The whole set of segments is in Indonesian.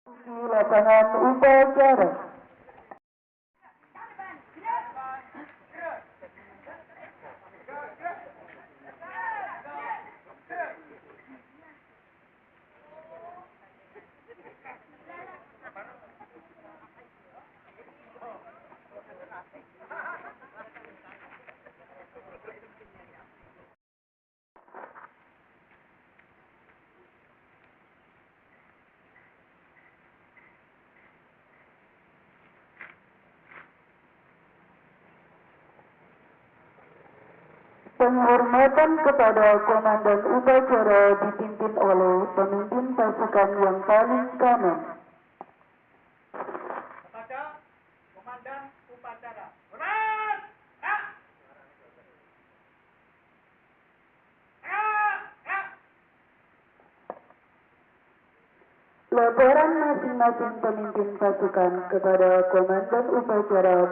Lapangan upacara. Penghormatan kepada komandan upacara dipimpin oleh pemimpin pasukan yang paling kanan. Kepada komandan upacara. Hormat! Ya! Ya! Ya! Laporan masing-masing pemimpin pasukan kepada komandan upacara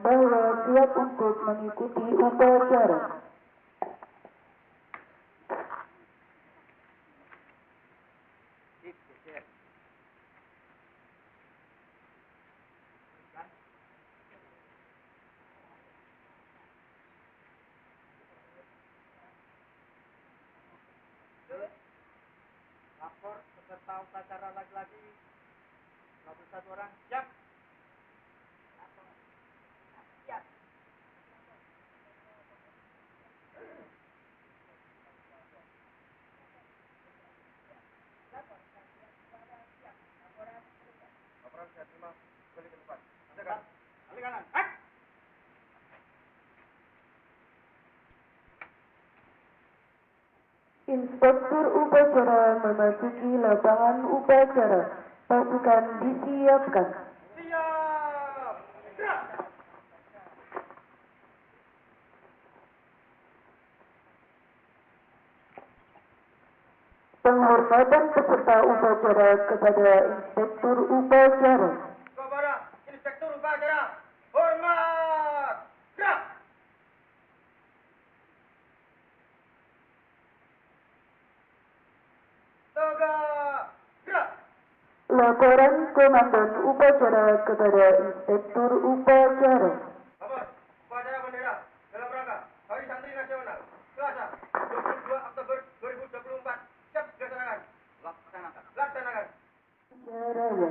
bahwa siap untuk mengikuti upacara. Lapor peserta upacara laki-laki 21 orang siap. Siap. Laporan saya terima. Balik ke depan. Balik kanan. Inspektur upacara memasuki lapangan upacara. Pasukan disiapkan. Siap. Gerak. Penghormatan peserta upacara kepada inspektur upacara. Kepada inspektur upacara. Hormat. Gerak. Tegak. Gerak. Laporan komandan upacara kepada inspektur upacara. Lapor upacara bendera dalam rangka Hari Santri Nasional Selasa 22 Oktober 2024 siap dilaksanakan. Laksanakan. Raya.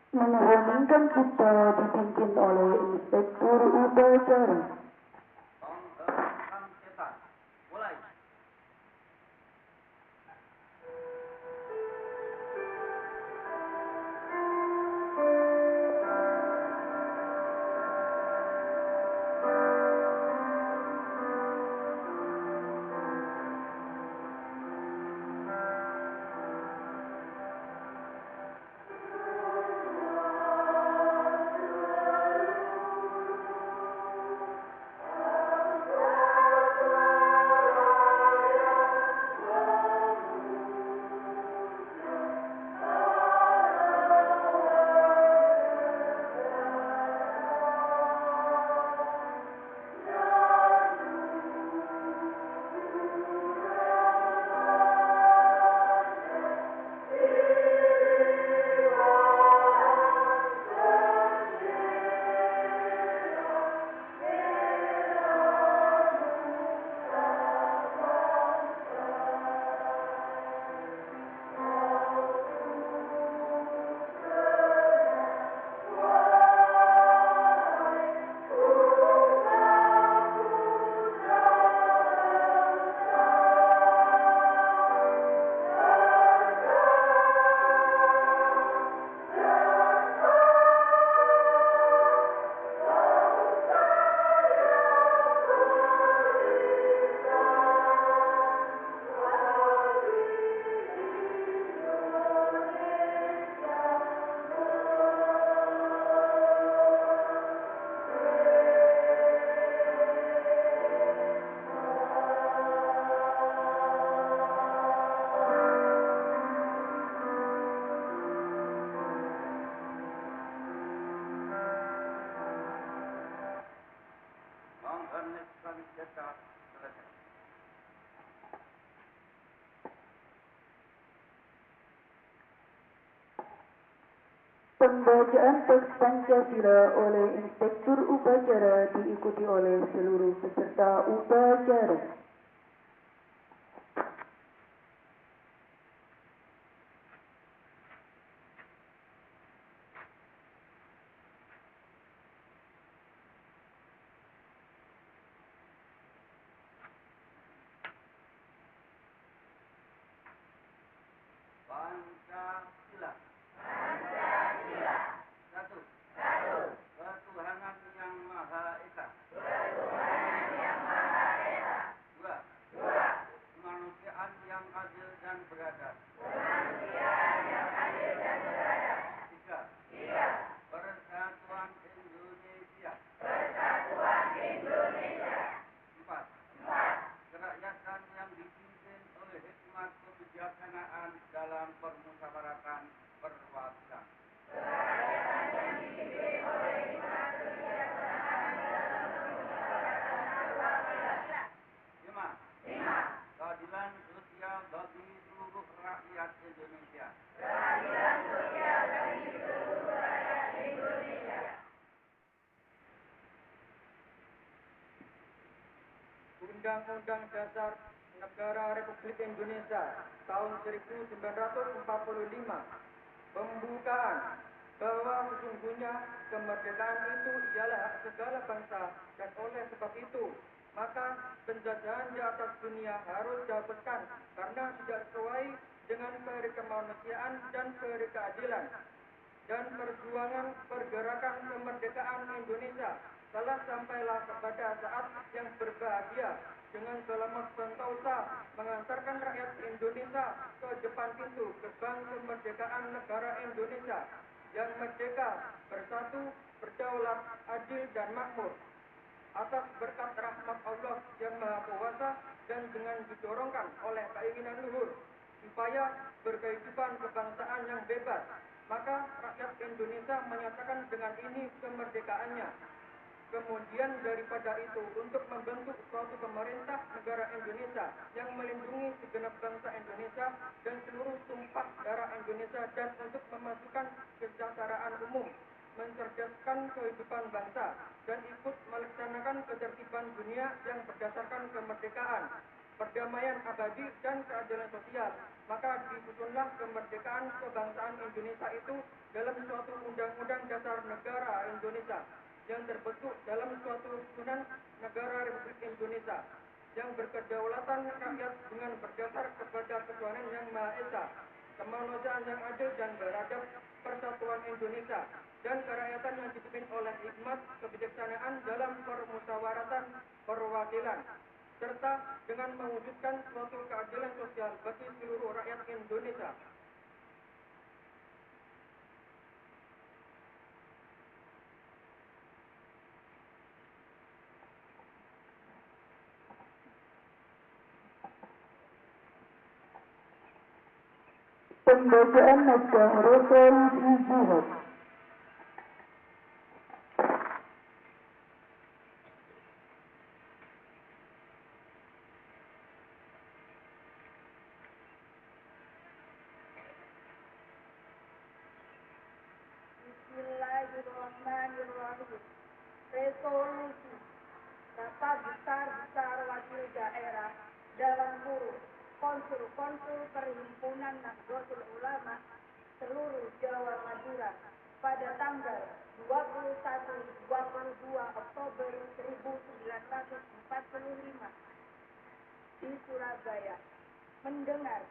Menghubungkan kita dipimpin oleh Inspektur Upacara. Penghentikan setan. Mulai. Penghentikan setan. Selesai. Pembacaan teks Pancasila oleh Inspektur Upacara diikuti oleh seluruh peserta upacara. Pancasila. Satu. Ketuhanan yang Maha Esa. Dua. Kemanusiaan yang adil dan beradab. Tiga. Persatuan Indonesia. Empat. Kerakyatan yang dipimpin oleh hikmat kebijaksanaan dalam permusyawaratan perwakilan. Lima. Keadilan sosial bagi seluruh rakyat Indonesia. Undang-Undang Dasar Negara Republik Indonesia tahun 1945 pembukaan bahwa sesungguhnya kemerdekaan itu ialah hak segala bangsa dan oleh sebab itu maka penjajahan di atas dunia harus dihapuskan karena tidak sesuai dengan kemanusiaan dan keadilan. Dan perjuangan pergerakan kemerdekaan Indonesia telah sampailah kepada saat yang berbahagia dengan selamat sentosa mengantarkan rakyat Indonesia ke depan pintu gerbang kemerdekaan negara Indonesia yang merdeka, bersatu, berdaulat, adil dan makmur. Atas berkat rahmat Allah yang Maha Kuasa dan dengan didorongkan oleh keinginan luhur supaya berkehidupan kebangsaan yang bebas, maka rakyat Indonesia menyatakan dengan ini kemerdekaannya. Kemudian daripada itu untuk membentuk suatu pemerintah negara Indonesia yang melindungi segenap bangsa Indonesia dan seluruh tumpah darah Indonesia dan untuk memasukkan kesejahteraan umum, mencerdaskan kehidupan bangsa dan ikut melaksanakan ketertiban dunia yang berdasarkan kemerdekaan, perdamaian abadi dan keadilan sosial. Maka disusunlah kemerdekaan kebangsaan Indonesia itu dalam suatu undang-undang dasar negara Indonesia yang terbentuk dalam suatu susunan negara Republik Indonesia yang berkedaulatan rakyat dengan berdasar kepada ketuhanan yang Maha Esa, kemanusiaan yang adil dan beradab, persatuan Indonesia, dan kerakyatan yang dipimpin oleh hikmat kebijaksanaan dalam permusyawaratan perwakilan, serta dengan mewujudkan suatu keadilan sosial bagi seluruh rakyat Indonesia. Pembacaan naskah resolusi jihad. Bismillahirrahmanirrahim. Resolusi Bapak Besar-Besar Wakil Daerah dalam kurung Konsul-Konsul Perhimpunan Nahdlatul Ulama seluruh Jawa Madura pada tanggal 21-22 Oktober 1945 di Surabaya mendengar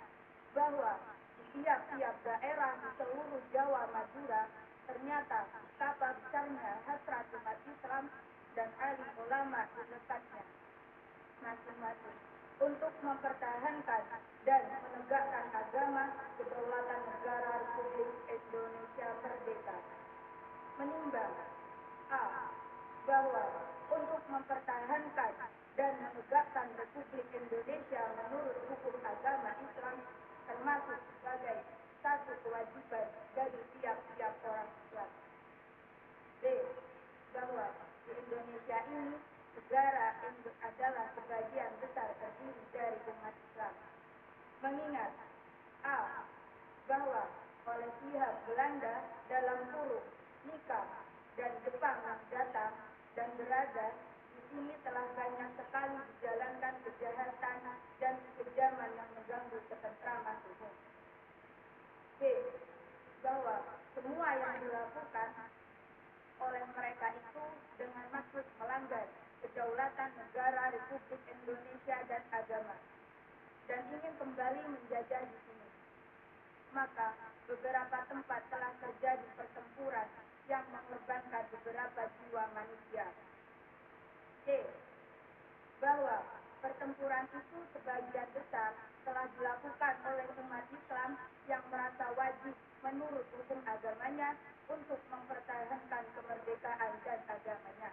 bahwa di tiap-tiap daerah di seluruh Jawa Madura ternyata betapa besarnya hasrat umat Islam dan alim ulama di tempatnya masing-masing untuk mempertahankan dan menegakkan agama kedaulatan negara Republik Indonesia merdeka. Menimbang a. bahwa untuk mempertahankan dan menegakkan Republik Indonesia menurut hukum agama Islam termasuk sebagai satu kewajiban dari tiap-tiap orang Islam. b. bahwa di Indonesia ini negara adalah sebagian besar terdiri dari umat Islam. Mengingat a. bahwa oleh pihak Belanda dalam kurung Nika dan Jepang yang datang dan berada di sini telah banyak sekali dijalankan kejahatan dan kekejaman yang mengganggu ketentraman umum. b. bahwa semua yang dilakukan oleh mereka itu dengan maksud melanggar kedaulatan negara Republik Indonesia dan agama dan ingin kembali menjajah di sini. Maka beberapa tempat telah terjadi pertempuran yang mengorbankan beberapa jiwa manusia. c. bahwa pertempuran itu sebagian besar telah dilakukan oleh umat Islam yang merasa wajib menurut hukum agamanya untuk mempertahankan kemerdekaan dan agamanya.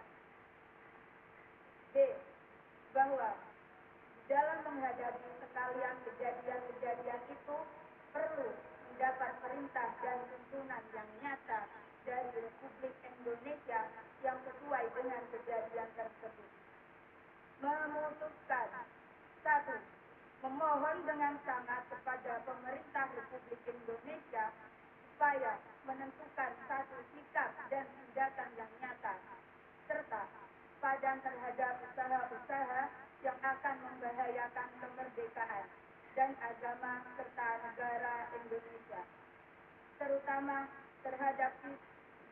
d. bahwa dalam menghadapi sekalian kejadian-kejadian itu perlu mendapat perintah dan tuntunan yang nyata dari Republik Indonesia yang sesuai dengan kejadian tersebut. Memutuskan 1. Memohon dengan sangat kepada pemerintah Republik Indonesia supaya menentukan satu sikap dan tindakan yang nyata serta padan terhadap usaha-usaha yang akan membahayakan kemerdekaan dan agama serta negara Indonesia, terutama terhadap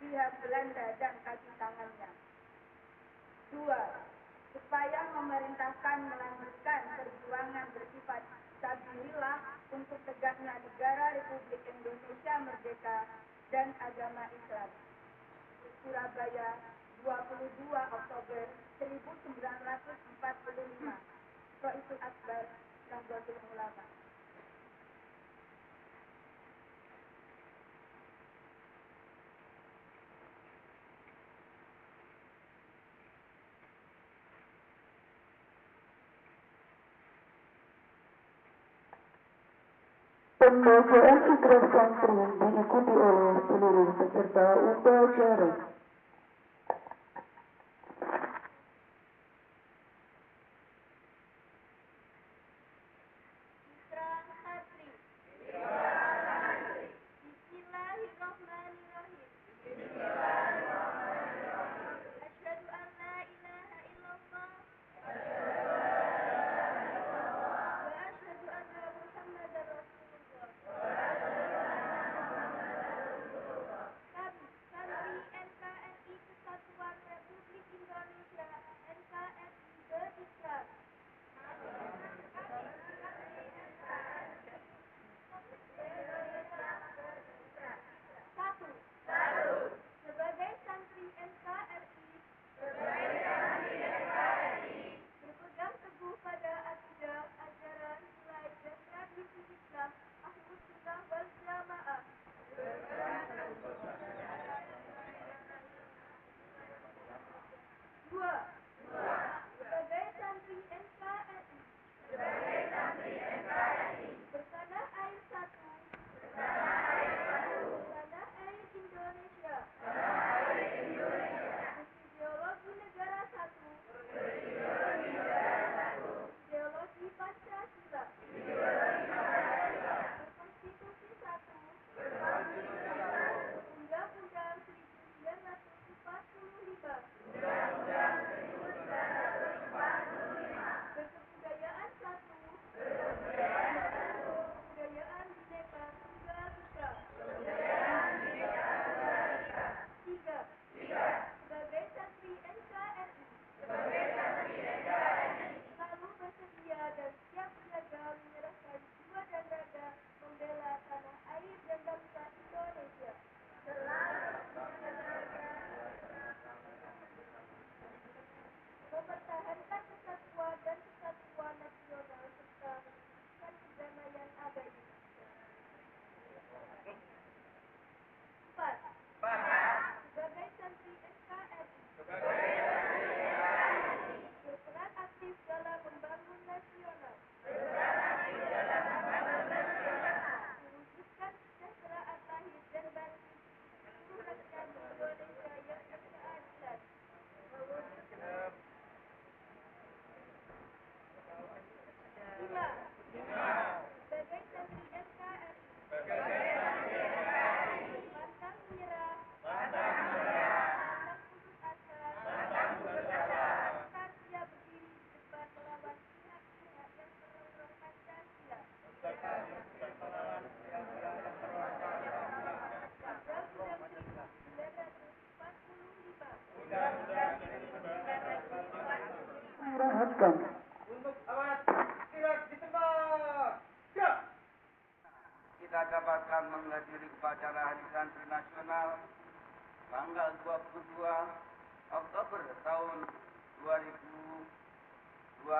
pihak Belanda dan kaki tangannya. 2. Supaya memerintahkan melanjutkan perjuangan bersifat sabilillah untuk tegaknya negara Republik Indonesia merdeka dan agama Islam. Surabaya, 22 Oktober 1945. Roisul Akbar, Nahdlatul Ulama. Pembacaan ikrar santri diikuti oleh seluruh peserta upacara.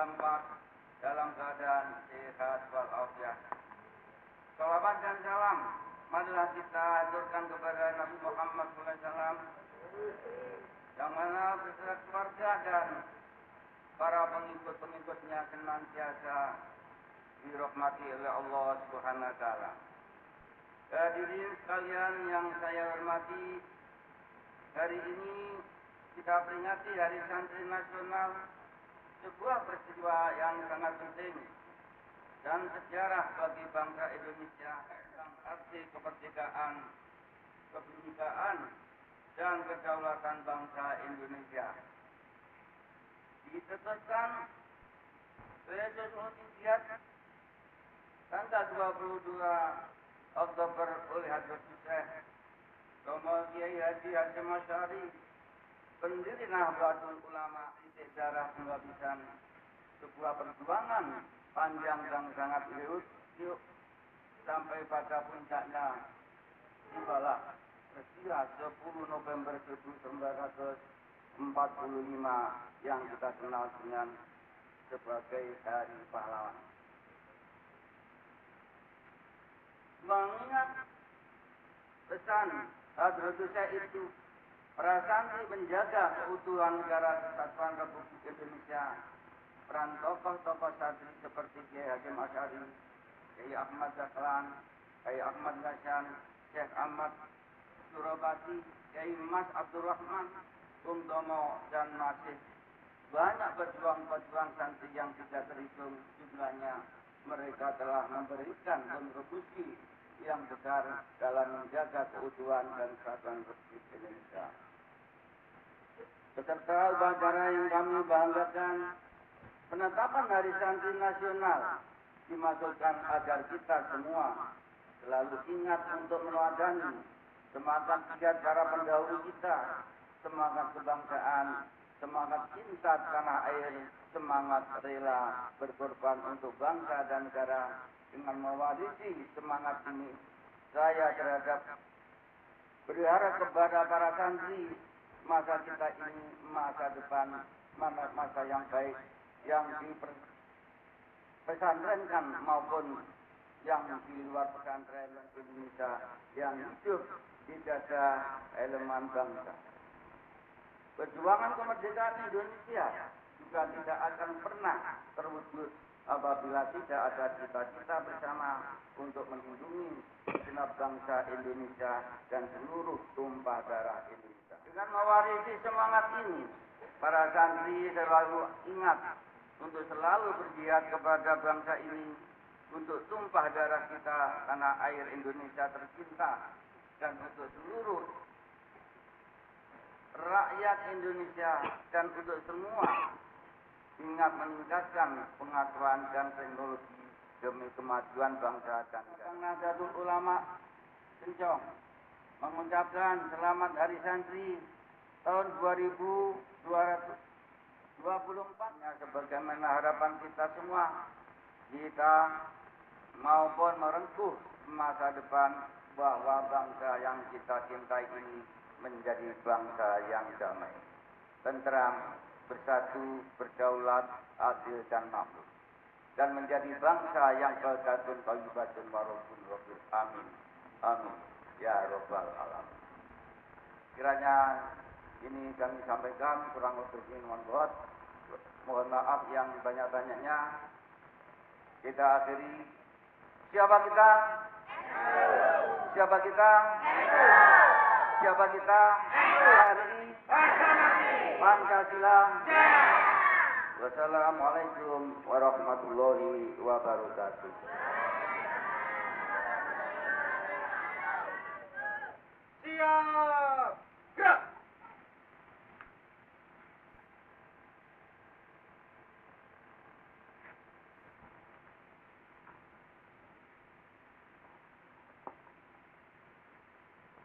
bertempat dalam keadaan sehat walafiat. Salawat dan salam marilah kita aturkan kepada Nabi Muhammad SAW, yang mana beserta keluarga dan para pengikut-pengikutnya senantiasa dirahmati oleh Allah Subhanahu wa taala. Hadirin sekalian yang saya hormati, hari ini kita peringati Hari Santri Nasional, sebuah peristiwa yang sangat penting dan sejarah bagi bangsa Indonesia tentang arti kemerdekaan, kebinekaan, dan kedaulatan bangsa Indonesia. Ditetapkan oleh Sultan Istiad tanggal 22 Oktober oleh Hadrat Syekh Romo Kiai Haji Hasyim Asy'ari, pendiri Nahdlatul Ulama, di sejarah penghabisan sebuah perjuangan panjang dan sangat yuk sampai pada puncaknya tibalah peristiwa 10 November 1945 yang kita kenal dengan sebagai Hari Pahlawan. Mengingat pesan Hadrat Syekh itu, para santri menjaga keutuhan negara Kesatuan Republik Indonesia. Peran tokoh-tokoh santri seperti Kiai Hasyim Asy'ari, Kiai Ahmad Dahlan, Kiai Ahmad Hasan, Syekh Ahmad Surabati, Kiai Mas Abdurrahman, Bung Tomo, dan masih banyak pejuang-pejuang santri yang tidak terhitung jumlahnya. Mereka telah memberikan kontribusi yang besar dalam menjaga keutuhan dan kesatuan Republik Indonesia. Beserta upacara yang kami banggakan, penetapan Hari Santri Nasional dimaksudkan agar kita semua selalu ingat untuk meneladani semangat giat para pendahulu kita, semangat kebangsaan, semangat cinta tanah air, semangat rela berkorban untuk bangsa dan negara. Dengan mewarisi semangat ini, saya berharap kepada para santri, masa kita ini masa depan, masa yang baik, yang pesantrenkan maupun yang di luar pesantren Indonesia, yang hidup di dada elemen bangsa. Perjuangan kemerdekaan Indonesia juga tidak akan pernah terwujud apabila tidak ada cita-cita bersama untuk melindungi segenap bangsa Indonesia dan seluruh tumpah darah Indonesia. Dengan mewarisi semangat ini, para santri selalu ingat untuk selalu berjihad kepada bangsa ini, untuk tumpah darah kita, tanah air Indonesia tercinta, dan untuk seluruh rakyat Indonesia, dan untuk semua ingat meningkatkan pengetahuan dan teknologi demi kemajuan bangsa dan negara. Nahdlatul Ulama Kencong mengucapkan selamat Hari Santri tahun 2024. Sebagaimana harapan kita semua, kita maupun merengkuh masa depan bahwa bangsa yang kita cintai ini menjadi bangsa yang damai, tentram, bersatu, berdaulat, adil dan makmur, dan menjadi bangsa yang baldatun thayyibatun warabun ghafur. Amin. Amin. Ya Rabbal Alamin. Kiranya ini kami sampaikan, kurang lebihnya mohon maaf yang banyak-banyaknya. Kita akhiri. Siapa kita? Siapa kita? Siapa kita? RI Pancasila. Wassalamualaikum warahmatullahi wabarakatuh. Siap! Gerak!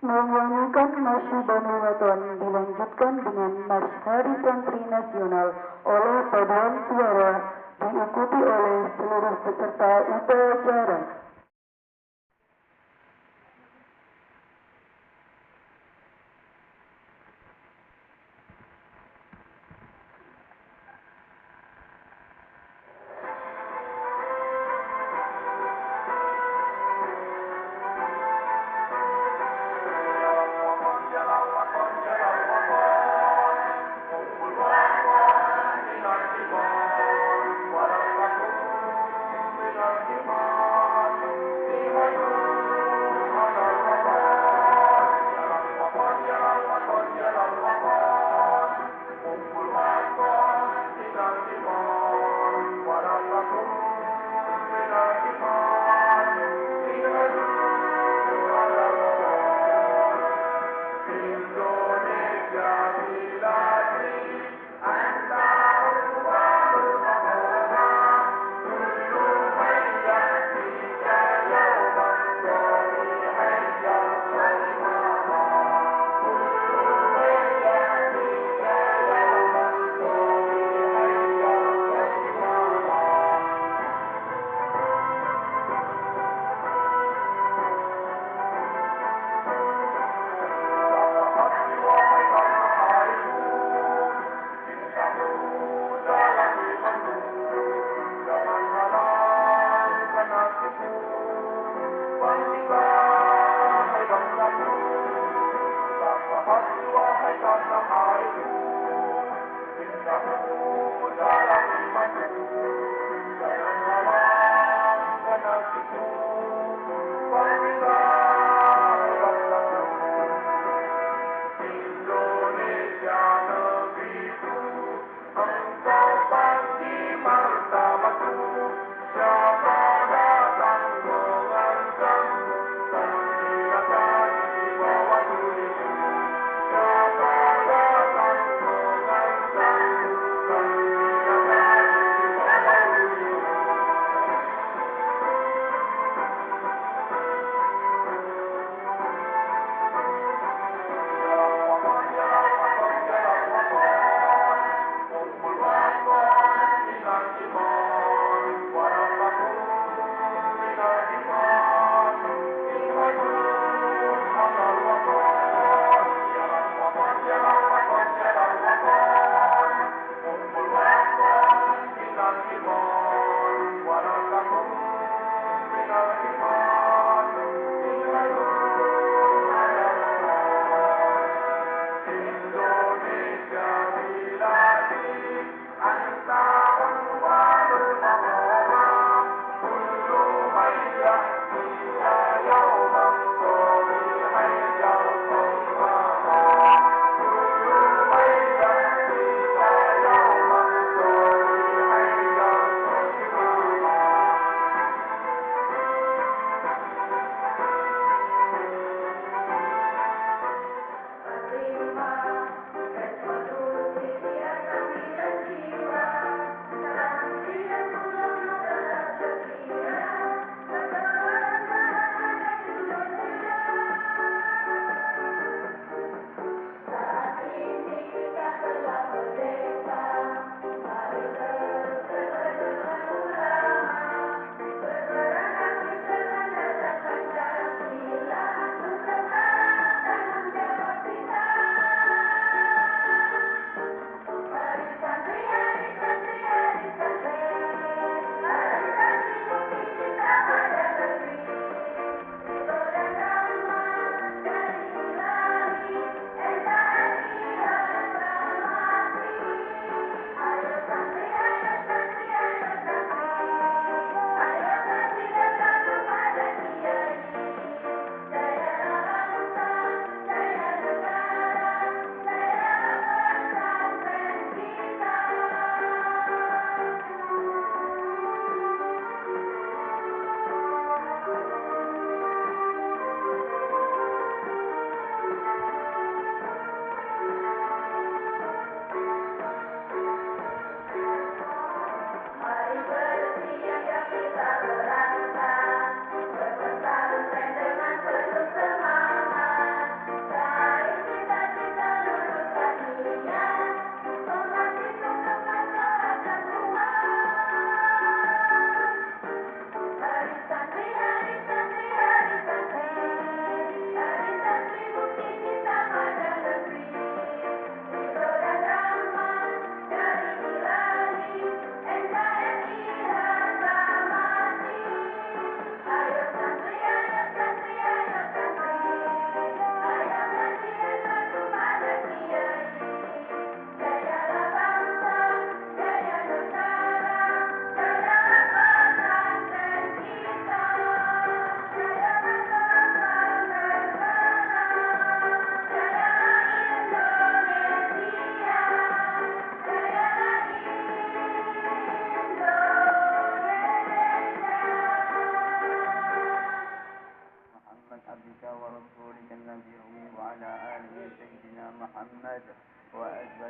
Menyanyikan Nasyid Watan dilanjutkan dengan Mas Hari Santri Nasional oleh paduan suara, diikuti oleh seluruh peserta upacara.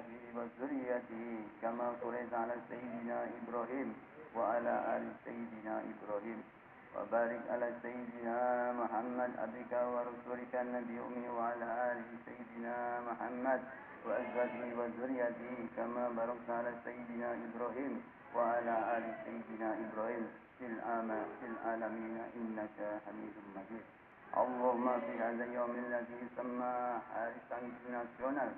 وأزواجه وذريته كما صليت على سيدنا إبراهيم وعلى آل سيدنا إبراهيم وبارك على سيدنا محمد عبدك ورسولك النبي الأمي وعلى آل سيدنا محمد وأزواجه وذريته كما باركت على سيدنا إبراهيم وعلى آل سيدنا إبراهيم في العالمين إنك حميد مجيد. اللهم في هذا اليوم الذي سمى حارس انترناسيونال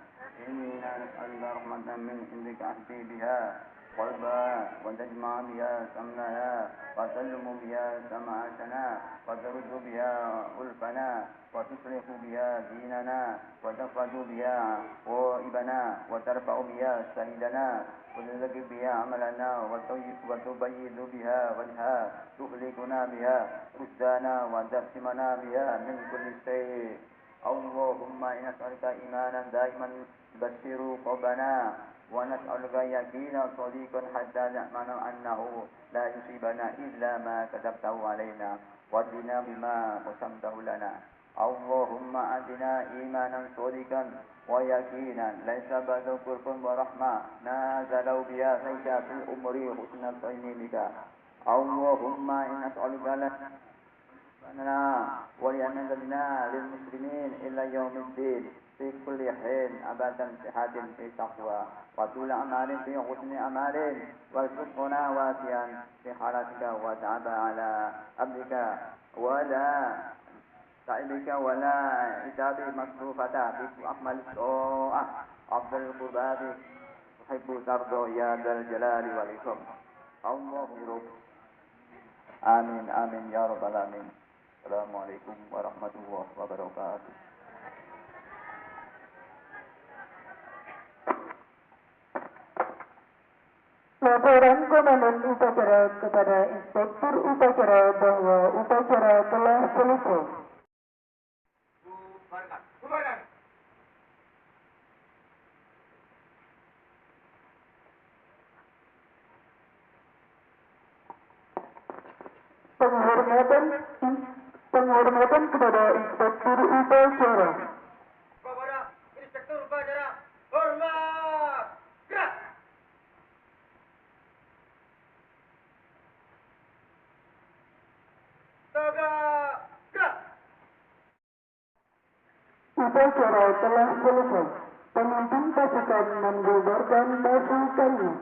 إنا نسألك رحمة من عندك أهدي بها قلبا وتجمع بها سمنها وتلم بها سمعتنا وترد بها ألفنا وتصلح بها ديننا وتفرج بها غائبنا وترفع بها شهيدنا وتزكي بها عملنا وتبيض بها وجهها تهلكنا بها رشدنا وتحسمنا بها من كل شيء. اللهم إنا نسألك إيمانا دائما بشر قلوبنا ونسألك يقينا صديقا حتى نأمن أنه لا يصيبنا إلا ما كتبته علينا واهدنا بما قسمته لنا. اللهم أعطنا إيمانا صديقا ويقينا ليس بعد كرب ورحمة نازل بها ليس في الأمر حسن الظن بك. اللهم إنا نسألك لنا ولأننا للمسلمين إلى يوم الدين في كل حين أبدا صحة في تقوى وطول أعمال في حسن أعمال وارزقنا واسعا في حالتك وتعب على عبدك ولا تعبك ولا عتاب مصروفة في أكمل الطاعة أفضل القربات تحب ترضى يا ذا الجلال والإكرام. اللهم آمين آمين يا رب العالمين. Assalamualaikum warahmatullahi wabarakatuh. Laporan Komandan Upacara kepada Inspektur Upacara bahwa upacara telah selesai. Bubarkan. Penghormatan kepada Inspektur Upacara. Kepada Inspektur Upacara, hormat. Gerak. Tegak. Gerak. Upacara telah selesai. Pemimpin pasukan membubarkan pasukannya.